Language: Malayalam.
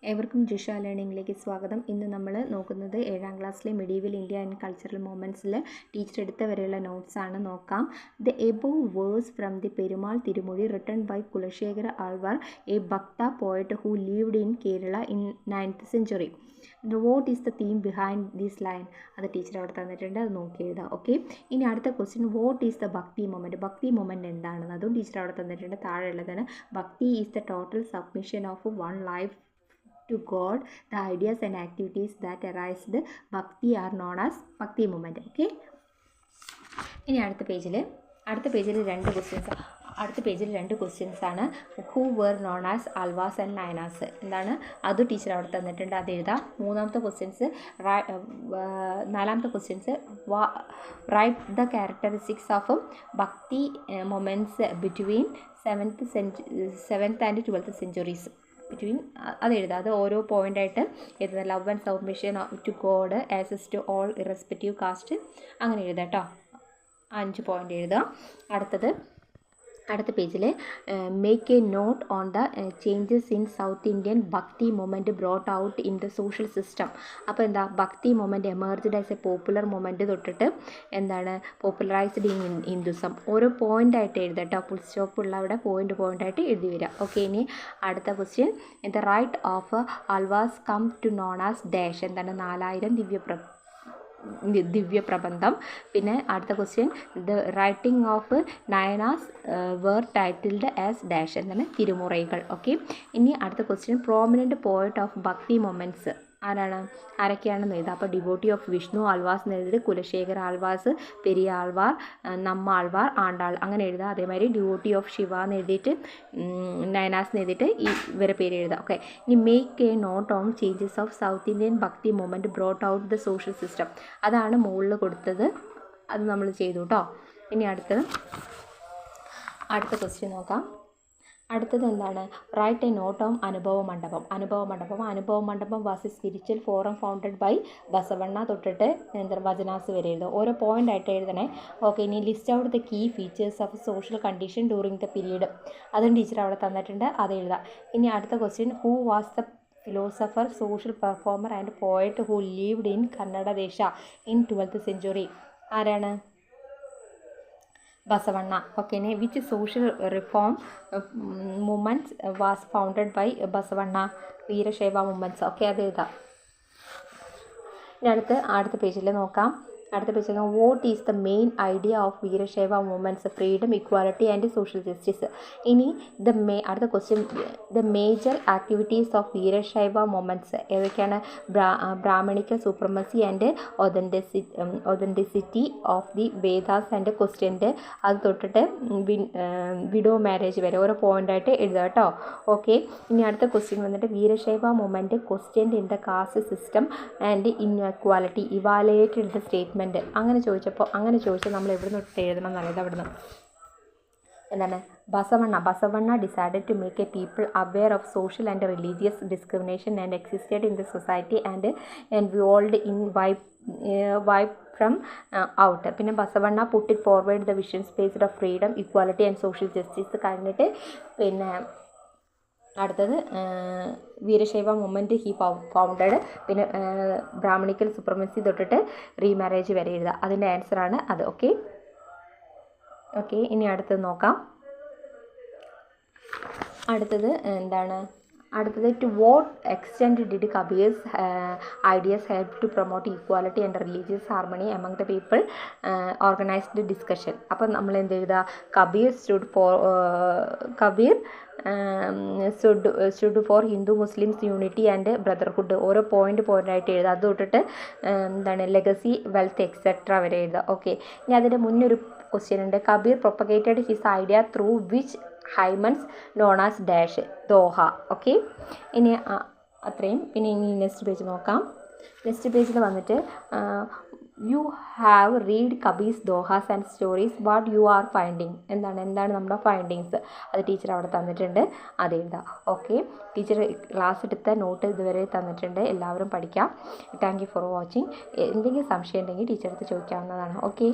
ഏവർക്കും ജിഷ ലേണിംഗിലേക്ക് സ്വാഗതം. ഇന്ന് നമ്മൾ നോക്കുന്നത് 7ാം ക്ലാസ്സിലെ മെഡീവൽ ഇന്ത്യ ആൻഡ് കൾച്ചറൽ മൂവ്മെൻറ്റ്സിൽ ടീച്ചർ എടുത്ത വരെയുള്ള നോട്ട്സാണ്. നോക്കാം. The above verse from the Perumal Tirumozhi written by Kulasekhara Alvar, a bhakta poet who lived in Kerala in 9th century. What is the theme behind this line? അത് ടീച്ചർ അവിടെ തന്നിട്ടുണ്ട്, അത് നോക്കി എഴുതാം. ഓക്കെ, ഇനി അടുത്ത question, what is the bhakti movement? Bhakti movement എന്താണെന്ന് അതും ടീച്ചർ അവിടെ തന്നിട്ടുണ്ട്. താഴെ ഉള്ളതാണ് bhakti is the total submission of one life to God. The ideas and activities that arise the bhakti are known as bhakti movement. Okay, ഇനി അടുത്ത പേജിൽ രണ്ട് ക്വസ്റ്റ്യൻസ് ആണ്. Who were known as Alvars and Nayanars എന്താണ് അത് ടീച്ചർ അവിടെ തന്നിട്ടുണ്ട്, അത് എഴുതാം. നാലാമത്തെ questions write the characteristics of bhakti movements between 7th and 12th centuries. അത് എഴുതാം. അത് ഓരോ പോയിൻ്റായിട്ട് എഴുതുക. Love and submission to God, access to all irrespective caste, അങ്ങനെ എഴുതാം കേട്ടോ. 5 പോയിൻ്റ് എഴുതുക. അടുത്ത പേജിൽ make a note on the changes in South Indian bhakti movement brought out in the social system. അപ്പോൾ എന്താ, bhakti movement emerged as a popular movement തൊട്ടിട്ട് എന്താണ് പോപ്പുലറൈസ്ഡ് ഇൻ ഹിന്ദുസം. ഓരോ പോയിൻ്റായിട്ട് എഴുതാം കേട്ടോ. ഫുൾ സ്റ്റോപ്പ് ഉള്ള അവിടെ പോയിൻ്റായിട്ട് എഴുതി വരിക. ഓക്കെ, ഇനി അടുത്ത question, the write of Alvars come to known as dash. എന്താണ് 4000 ദിവ്യപ്രബന്ധം. പിന്നെ അടുത്ത question, the writing of Nayanars were titled as dash. എന്താണ് തിരുമുറൈകൾ. ഓക്കെ, ഇനി അടുത്ത question, prominent poet of bhakti movements ആരൊക്കെയാണെന്ന് എഴുതാം. അപ്പോൾ ഡിവോട്ടി ഓഫ് വിഷ്ണു ആൾവാസ് എന്ന് എഴുതിയിട്ട് കുലശേഖര ആൾവാസ്, പെരിയ ആൾവാർ, നമ്മ ആൾവാർ, ആണ്ടാൾ, അങ്ങനെ എഴുതാം. അതേമാതിരി ഡിവോട്ടി ഓഫ് ശിവ എന്ന് എഴുതിയിട്ട് നയനാസ് എന്ന് എഴുതിയിട്ട് ഇവരെ പേര് എഴുതാം. ഓക്കെ, ഇനി make a note on changes of South Indian bhakti movement brought out the social system. അതാണ് മുകളിൽ കൊടുത്തത്, അത് നമ്മൾ ചെയ്തു കേട്ടോ. ഇനി അടുത്ത ക്വസ്റ്റ്യൻ നോക്കാം. അടുത്തത് എന്താണ്, write a note on Anubhava Mandapam was a spiritual forum founded by Basavanna തൊട്ടിട്ട് വചനാസ് വരെ എഴുതും. ഓരോ പോയിൻ്റ് ആയിട്ട് എഴുതണേ. ഓക്കെ, ഇനി list out the key features of social condition during the period, അതും ടീച്ചർ അവിടെ തന്നിട്ടുണ്ട്, അത് എഴുതാം. ഇനി അടുത്ത question, who was the philosopher, social performer and poet who lived in Kannada Desha in 12th century? ആരാണ്? ബസവണ്ണ. ഓക്കെ, ഇനി which social reform movements was founded by Basavanna? Veerashaiva movements. Okay, അത് എഴുതാം. ഇനി അടുത്ത പേജിൽ നോക്കാം. What is the main idea of Veerashaiva movements? Freedom, equality and social justice. ഇനി അടുത്ത question, the major activities of Veerashaiva movements ഏതൊക്കെയാണ്? Brahmanical supremacy and authenticity of the Vedas and ക്വസ്റ്റ്യൻ്റെ, അത് തൊട്ടിട്ട് വിഡോ മാരേജ് വരെ ഓരോ പോയിൻ്റായിട്ട് എഴുതുക കേട്ടോ. ഓക്കെ, ഇനി അടുത്ത ക്വസ്റ്റ്യൻ വന്നിട്ട്, Veerashaiva movement question in the caste system and inequality evaluated the statement. അങ്ങനെ ചോദിച്ചാൽ നമ്മൾ എവിടുന്ന് എഴുതണം എന്നറിയാം. അവിടുന്ന് എന്താണ്, Basavanna decided to make a people aware of social and religious discrimination and existed in the society and involved in wipe from out. പിന്നെ Basavanna put it forward the vision spaced of freedom, equality and social justice കഴിഞ്ഞിട്ട് പിന്നെ അടുത്തത് വീരശൈവ മൂവ്മെൻറ്റ് ഹി ഫൗണ്ടഡ്. പിന്നെ ബ്രാഹ്മണിക്കൽ സുപ്രമസി തൊട്ടിട്ട് റീമാരേജ് വരെ എഴുതുക. അതിൻ്റെ ആൻസറാണ് അത്. ഓക്കെ, ഇനി അടുത്തത് നോക്കാം. അടുത്തത് to what extent did Kabir's ideas help to promote equality and religious harmony among the people, organised discussion. അപ്പം നമ്മൾ എന്ത് എഴുതുക? Kabir stood for Hindu Muslims unity and brotherhood. ഓരോ പോയിൻ്റായിട്ട് എഴുതുക. അത് തൊട്ടിട്ട് ലെഗസി, വെൽത്ത്, എക്സെട്ര വരെ എഴുതുക. ഓക്കെ, ഇനി അതിൻ്റെ മുന്നൊരു ക്വസ്റ്റ്യൻ ഉണ്ട്. Kabir propagated his idea through which hymns known as dash doha. Okay, ഇനി അത്രയും. പിന്നെ ഇനി നെക്സ്റ്റ് പേജ് നോക്കാം. നെക്സ്റ്റ് പേജിൽ വന്നിട്ട് you have read Kabir's dohas and stories, what you are finding. എന്താണ് നമ്മുടെ ഫൈൻഡിങ്സ്? അത് ടീച്ചർ അവിടെ തന്നിട്ടുണ്ട്, അത് എഴുതാം. ഓക്കെ, ടീച്ചർ ക്ലാസ് എടുത്ത നോട്ട് ഇതുവരെ തന്നിട്ടുണ്ട്, എല്ലാവരും പഠിക്കാം. Thank you for watching. എന്തെങ്കിലും സംശയം ഉണ്ടെങ്കിൽ ടീച്ചർ അടുത്ത് ചോദിക്കാവുന്നതാണ്. ഓക്കെ.